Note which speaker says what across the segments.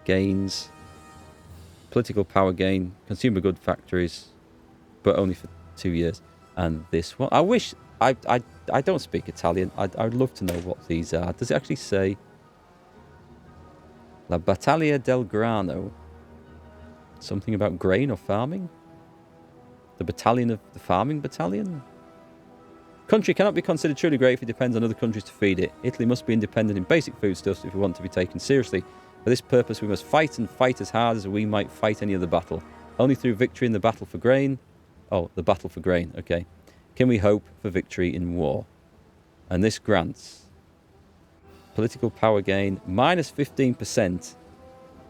Speaker 1: gains. Political power gain. Consumer good factories. But only for 2 years. And this one. I wish... I don't speak Italian. I'd love to know what these are. Does it actually say... La Battaglia del Grano? Something about grain or farming? The battalion of... The farming battalion? Country cannot be considered truly great if it depends on other countries to feed it. Italy must be independent in basic foodstuffs if we want to be taken seriously. For this purpose, we must fight and fight as hard as we might fight any other battle. Only through victory in the battle for grain... Oh, the battle for grain, okay. Can we hope for victory in war? And this grants political power gain, minus 15%,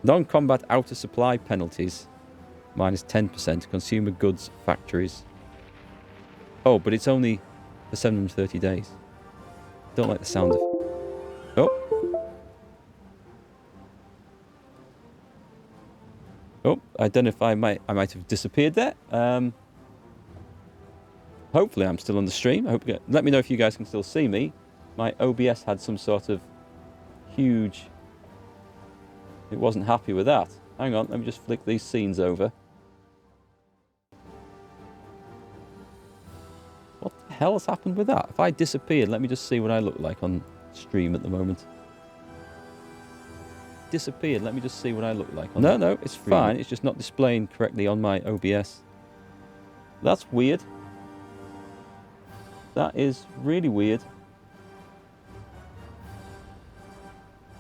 Speaker 1: non-combat outer supply penalties, minus 10%, consumer goods factories. Oh, but it's only for 730 days. Don't like the sound of... Oh. Oh, I don't know if I might have disappeared there. Hopefully I'm still on the stream. Let me know if you guys can still see me. My OBS had some sort of huge... It wasn't happy with that. Hang on, let me just flick these scenes over. What the hell has happened with that? If I disappeared, let me just see what I look like on stream at the moment. Disappeared, let me just see what I look like. No, it's fine. It's just not displaying correctly on my OBS. That's weird. That is really weird.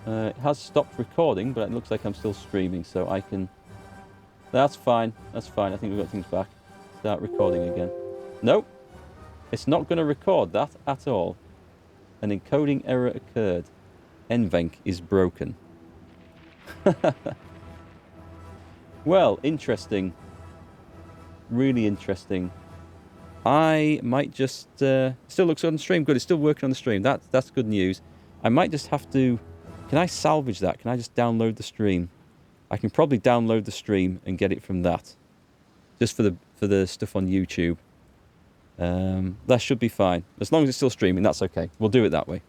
Speaker 1: It has stopped recording, but it looks like I'm still streaming, so I can... That's fine. That's fine. I think we've got things back. Start recording again. Nope. It's not going to record that at all. An encoding error occurred. NVENC is broken. Well, interesting. Really interesting. I might just... still looks on the stream. Good, it's still working on the stream. That's good news. I might just have to... Can I salvage that? Can I just download the stream? I can probably download the stream and get it from that. Just for the stuff on YouTube. That should be fine. As long as it's still streaming, that's okay. We'll do it that way.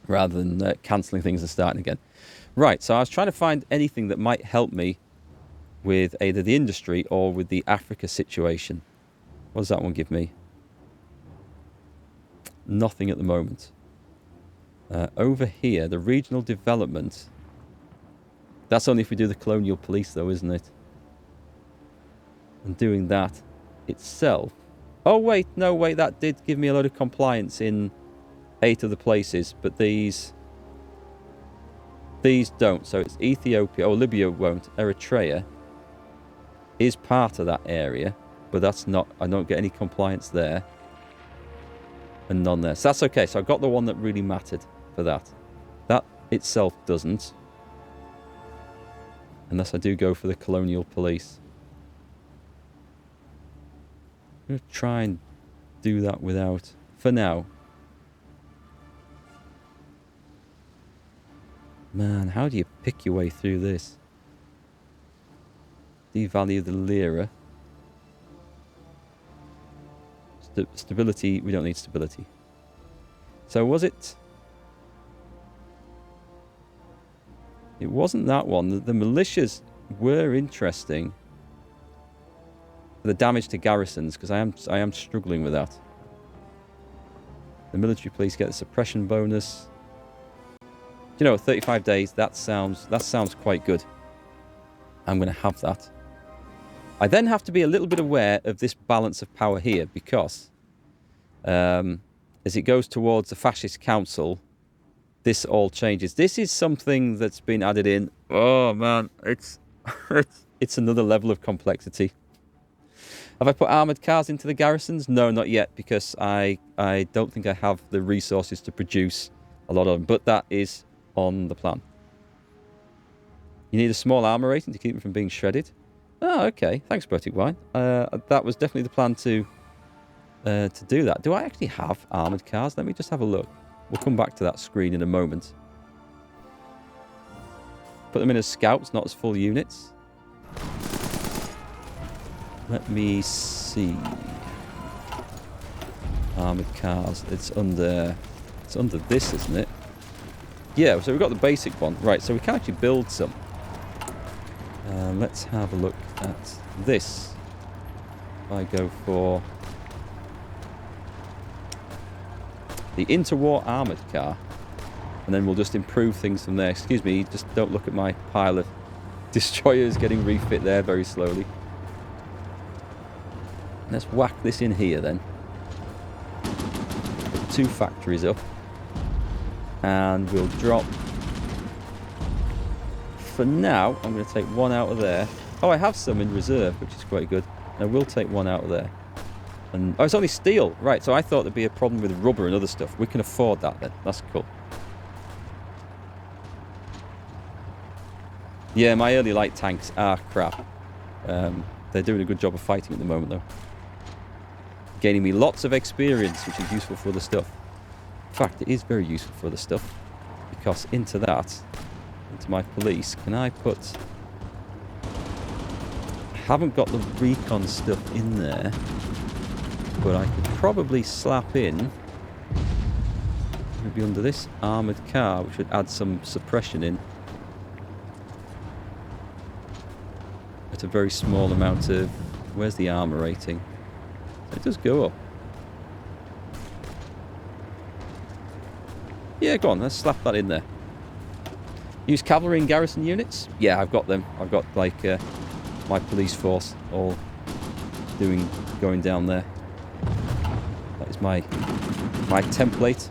Speaker 1: Rather than cancelling things and starting again. Right, so I was trying to find anything that might help me with either the industry or with the Africa situation. What does that one give me? Nothing at the moment. Over here, the regional development. That's only if we do the colonial police though, isn't it? And doing that itself. Oh wait, no wait, that did give me a load of compliance in 8 of the places, but these don't. So it's Ethiopia, or Libya won't. Eritrea is part of that area. But that's not... I don't get any compliance there. And none there. So that's okay. So I got the one that really mattered for that. That itself doesn't. Unless I do go for the colonial police. I'm going to try and do that without... For now. Man, how do you pick your way through this? Devalue the lira. Stability, we don't need stability. So was it... It wasn't that one. The militias were interesting. The damage to garrisons, because I am struggling with that. The military police get the suppression bonus. You know, 35 days, that sounds quite good. I'm going to have that. I then have to be a little bit aware of this balance of power here, because as it goes towards the fascist council, this all changes. This is something that's been added in. Oh man, it's another level of complexity. Have I put armoured cars into the garrisons? No, not yet, because I don't think I have the resources to produce a lot of them, but that is on the plan. You need a small armour rating to keep them from being shredded. Oh, okay. Thanks, Bertic Wine. That was definitely the plan to do that. Do I actually have armoured cars? Let me just have a look. We'll come back to that screen in a moment. Put them in as scouts, not as full units. Let me see. Armoured cars. It's under this, isn't it? Yeah, so we've got the basic one. Right, so we can actually build some. Let's have a look at this. I go for the interwar armoured car. And then we'll just improve things from there. Excuse me, just don't look at my pile of destroyers getting refit there very slowly. Let's whack this in here then. Put 2 factories up. And we'll drop... For now, I'm going to take 1 out of there. Oh, I have some in reserve, which is quite good. I will take 1 out of there. And oh, it's only steel. Right, so I thought there'd be a problem with rubber and other stuff. We can afford that then. That's cool. Yeah, my early light tanks are crap. They're doing a good job of fighting at the moment, though. Gaining me lots of experience, which is useful for other stuff. In fact, it is very useful for other stuff. Because into that, into my police, can I put... I haven't got the recon stuff in there. But I could probably slap in... maybe under this armoured car, which would add some suppression in. At a very small amount of... Where's the armour rating? It does go up. Yeah, go on, let's slap that in there. Use cavalry and garrison units? Yeah, I've got them. I've got, like, my police force all going down there. That is my template.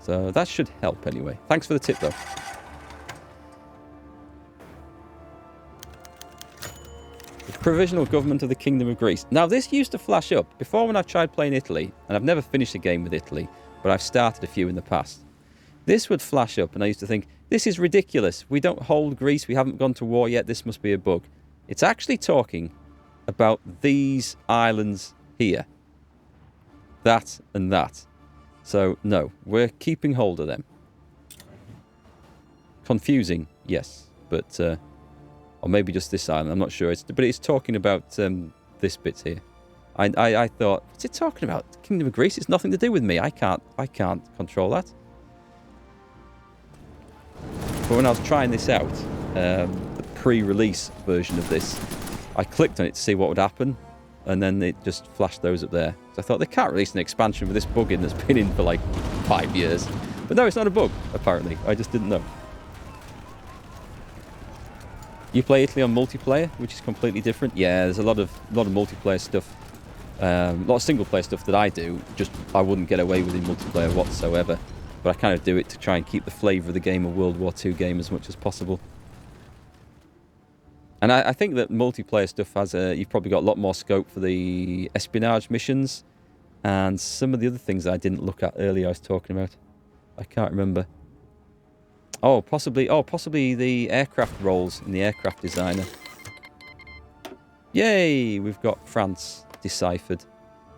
Speaker 1: So that should help anyway. Thanks for the tip, though. The Provisional Government of the Kingdom of Greece. Now, this used to flash up before when I've tried playing Italy, and I've never finished a game with Italy, but I've started a few in the past. This would flash up, and I used to think, this is ridiculous. We don't hold Greece. We haven't gone to war yet. This must be a bug. It's actually talking about these islands here. That and that. So, no, we're keeping hold of them. Confusing, yes, but, or maybe just this island, I'm not sure. But it's talking about this bit here. I thought, what's it talking about? The Kingdom of Greece? It's nothing to do with me. I can't control that. But when I was trying this out, the pre-release version of this, I clicked on it to see what would happen. And then it just flashed those up there. So I thought, they can't release an expansion with this bug in that's been in for like 5 years. But no, it's not a bug, apparently. I just didn't know. You play Italy on multiplayer, which is completely different. Yeah, there's a lot of multiplayer stuff. A lot of single-player stuff that I do. Just, I wouldn't get away with in multiplayer whatsoever. But I kind of do it to try and keep the flavour of the game a World War II game as much as possible. And I think that multiplayer stuff has you've probably got a lot more scope for the espionage missions and some of the other things that I didn't look at earlier I was talking about. I can't remember. Oh, possibly the aircraft roles in the aircraft designer. Yay! We've got France deciphered.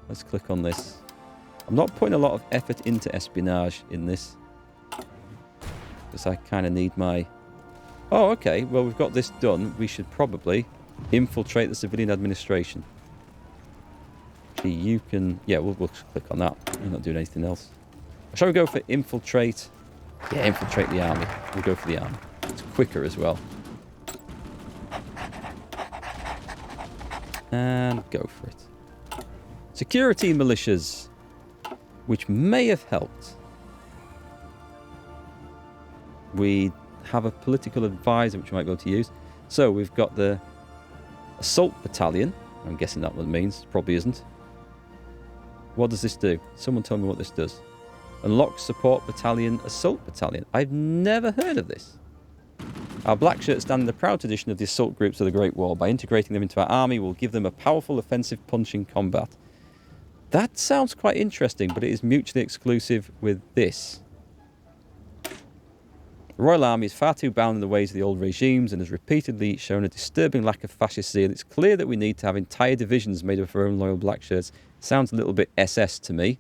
Speaker 1: Let's click on this. I'm not putting a lot of effort into espionage in this. Because I kind of need my... Oh, okay. Well, we've got this done. We should probably infiltrate the civilian administration. Actually, you can... Yeah, we'll click on that. We're not doing anything else. Shall we go for infiltrate? Yeah, infiltrate the army. We'll go for the army. It's quicker as well. And go for it. Security militias, which may have helped. We have a political advisor, which we might be able to use. So we've got the assault battalion. I'm guessing that what it means. Probably isn't. What does this do? Someone tell me what this does. Unlock support battalion, assault battalion. I've never heard of this. Our black shirts stand in the proud tradition of the assault groups of the Great War. By integrating them into our army, we'll give them a powerful offensive punch in combat. That sounds quite interesting, but it is mutually exclusive with this. The Royal Army is far too bound in the ways of the old regimes and has repeatedly shown a disturbing lack of fascist zeal. It's clear that we need to have entire divisions made up of our own loyal black shirts. Sounds a little bit SS to me.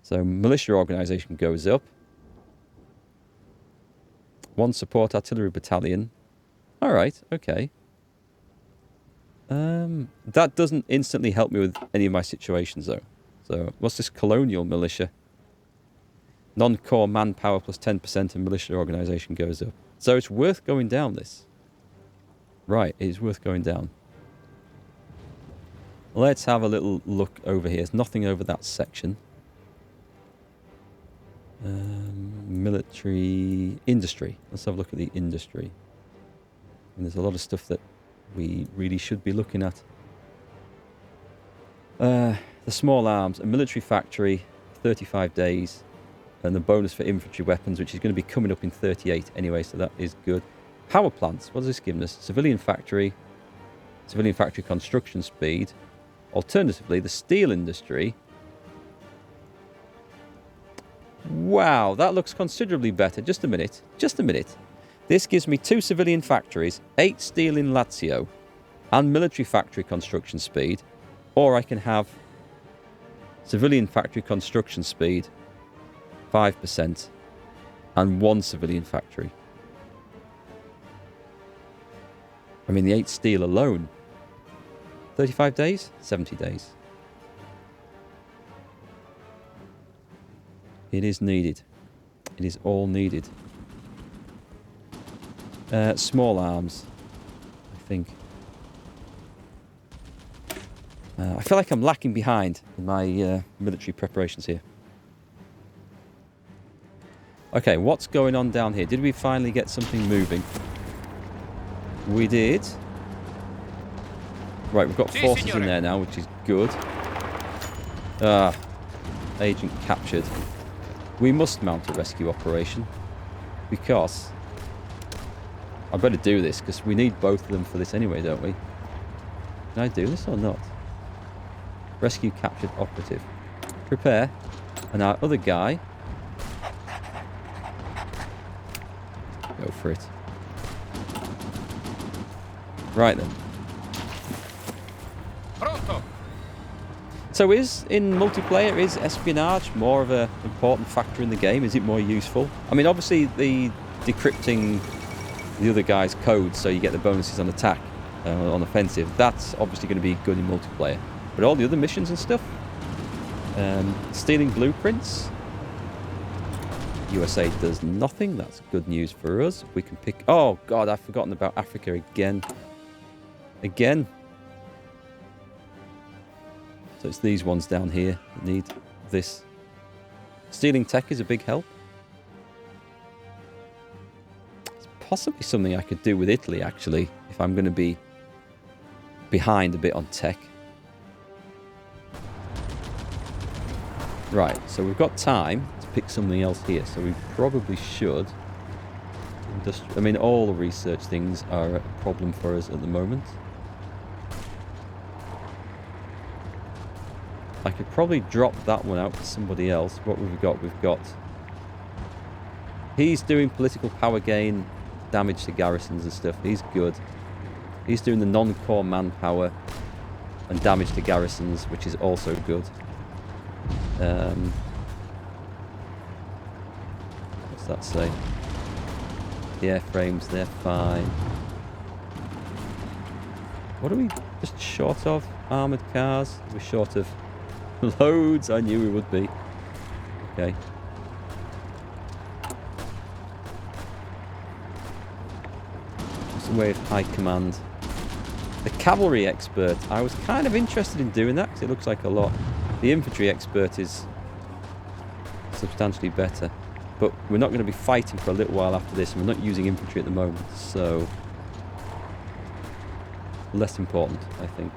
Speaker 1: So militia organisation goes up. One support artillery battalion. All right, okay. That doesn't instantly help me with any of my situations, though. So, what's this colonial militia? Non-core manpower plus 10% and militia organisation goes up. So it's worth going down, this. Right, it is worth going down. Let's have a little look over here. There's nothing over that section. Military industry. Let's have a look at the industry. And there's a lot of stuff that we really should be looking at. The small arms, a military factory, 35 days, and the bonus for infantry weapons, which is going to be coming up in 38 anyway, so that is good. Power plants, what does this give us? Civilian factory construction speed. Alternatively, the steel industry. Wow, that looks considerably better. Just a minute. This gives me 2 civilian factories, 8 steel in Lazio, and military factory construction speed. Or I can have civilian factory construction speed, 5%, and 1 civilian factory. I mean, the 8 steel alone. 35 days? 70 days. It is needed. It is all needed. Small arms, I think. I feel like I'm lacking behind in my military preparations here. Okay, what's going on down here? Did we finally get something moving? We did. Right, we've got forces in there now, which is good. Agent captured. We must mount a rescue operation. Because... I better do this, because we need both of them for this anyway, don't we? Can I do this or not? Rescue captured operative. Prepare. And our other guy... Go for it. Right then. So in multiplayer, is espionage more of an important factor in the game? Is it more useful? I mean, obviously the decrypting the other guy's code so you get the bonuses on attack, on offensive, that's obviously going to be good in multiplayer. But all the other missions and stuff, stealing blueprints, USA does nothing. That's good news for us. We can pick... Oh, God, I've forgotten about Africa again. Again. So it's these ones down here that need this. Stealing tech is a big help. It's possibly something I could do with Italy, actually, if I'm going to be behind a bit on tech. Right, so we've got time to pick something else here, so we probably should. I mean, all the research things are a problem for us at the moment. I could probably drop that one out to somebody else. What have we got? We've got... He's doing political power gain, damage to garrisons and stuff. He's good. He's doing the non-core manpower and damage to garrisons, which is also good. What's that say? The airframes, they're fine. What are we just short of? Armoured cars? We're short of loads. I knew we would be. Okay. Some way of high command. The cavalry expert. I was kind of interested in doing that because it looks like a lot. The infantry expert is substantially better. But we're not going to be fighting for a little while after this, and we're not using infantry at the moment, so less important, I think.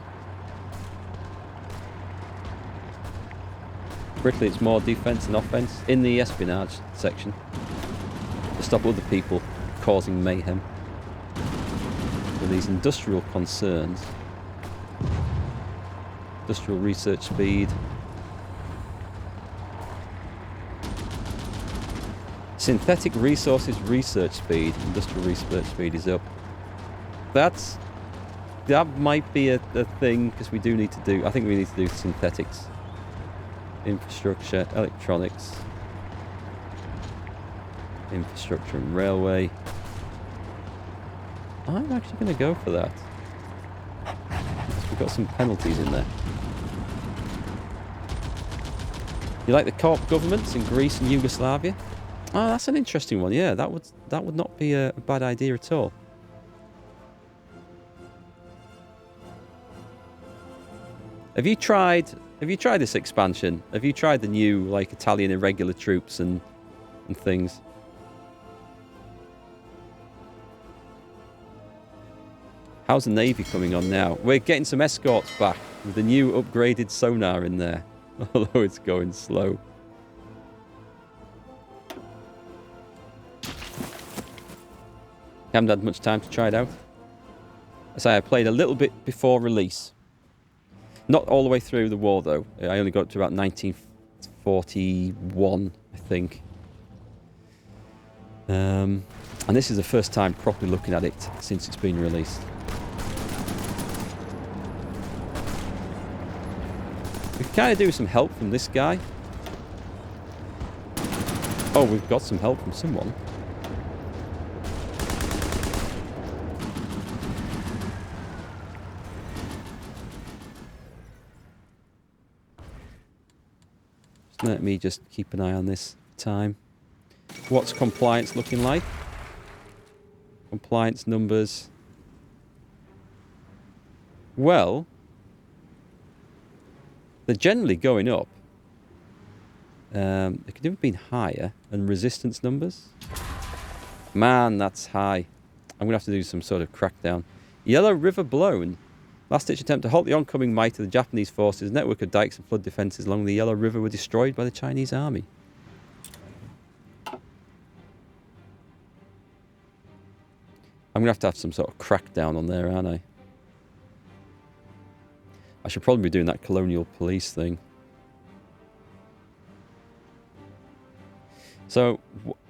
Speaker 1: Briefly, it's more defense and offense in the espionage section to stop other people causing mayhem. So these industrial concerns, industrial research speed, synthetic resources research speed, industrial research speed is up. That might be a thing, because we do need to do, I think we need to do synthetics. Infrastructure, electronics, infrastructure and railway. I'm actually going to go for that. got some penalties in there. You like the co-op governments in Greece and Yugoslavia? Oh, that's an interesting one. Yeah, that would not be a bad idea at all. Have you tried this expansion? Have you tried the new like Italian irregular troops and things? How's the Navy coming on now? We're getting some escorts back with the new upgraded sonar in there. Although it's going slow. Haven't had much time to try it out. I say I played a little bit before release. Not all the way through the war though. I only got up to about 1941, I think. And this is the first time properly looking at it since it's been released. We can kind of do some help from this guy. Oh, we've got some help from someone. Let me just keep an eye on this time. What's compliance looking like? Compliance numbers. Well, they're generally going up. They could have been higher. And resistance numbers? Man, that's high. I'm going to have to do some sort of crackdown. Yellow River blown. Last-ditch attempt to halt the oncoming might of the Japanese forces. A network of dikes and flood defences along the Yellow River were destroyed by the Chinese army. I'm going to have some sort of crackdown on there, aren't I? I should probably be doing that colonial police thing. So,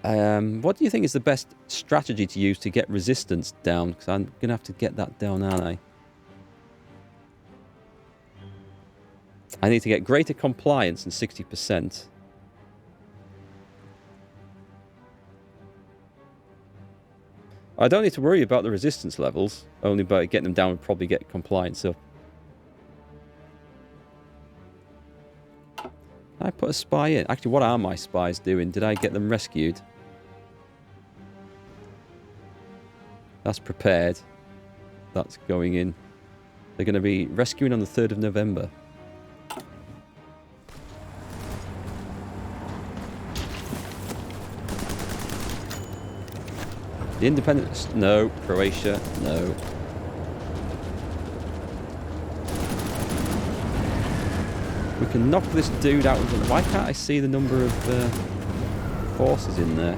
Speaker 1: what do you think is the best strategy to use to get resistance down? Because I'm going to have to get that down, aren't I? I need to get greater compliance than 60%. I don't need to worry about the resistance levels, only by getting them down and probably get compliance up. I put a spy in. Actually, what are my spies doing? Did I get them rescued? That's prepared. That's going in. They're going to be rescuing on the 3rd of November. The independence? No. Croatia? No. We can knock this dude out. Why can't I see the number of forces in there?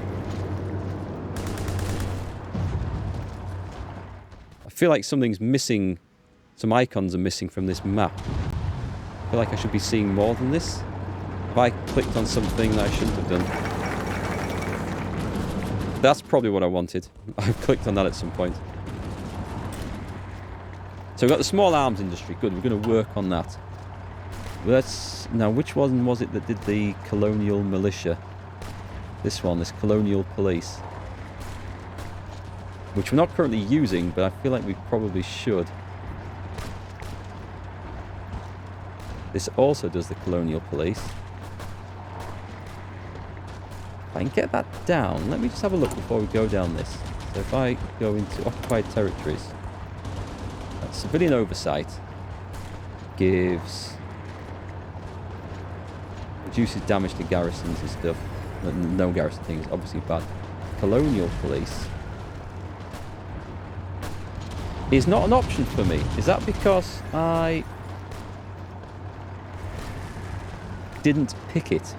Speaker 1: I feel like something's missing. Some icons are missing from this map. I feel like I should be seeing more than this. Have I clicked on something that I shouldn't have done? That's probably what I wanted. I've clicked on that at some point. So we've got the small arms industry. Good, we're going to work on that. Let's... Now, which one was it that did the colonial militia? This one, this colonial police. Which we're not currently using, but I feel like we probably should. This also does the colonial police. If I can get that down, let me just have a look before we go down this. So if I go into occupied territories, that's civilian oversight gives... reduces damage to garrisons and stuff. No garrison thing is obviously bad. Colonial police is not an option for me. Is that because I didn't pick it?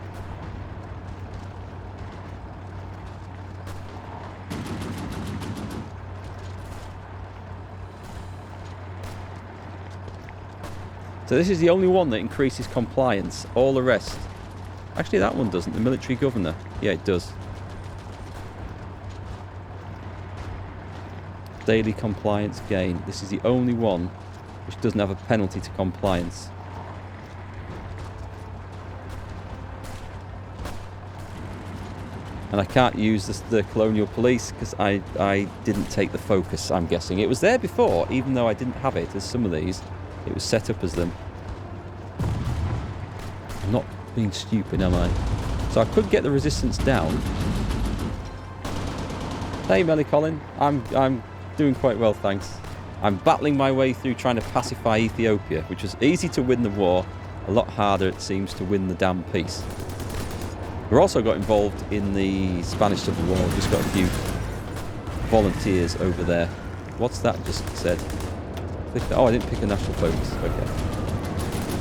Speaker 1: So this is the only one that increases compliance. All the rest... Actually, that one doesn't. The military governor. Yeah, it does. Daily compliance gain. This is the only one which doesn't have a penalty to compliance. And I can't use the colonial police because I didn't take the focus, I'm guessing. It was there before, even though I didn't have it as some of these. It was set up as them. I'm not being stupid, am I? So I could get the resistance down. Hey, Melly Colin. I'm doing quite well, thanks. I'm battling my way through trying to pacify Ethiopia, which was easy to win the war. A lot harder, it seems, to win the damn peace. We're also got involved in the Spanish Civil War. We've just got a few volunteers over there. What's that just said? Oh, I didn't pick a national focus. Okay.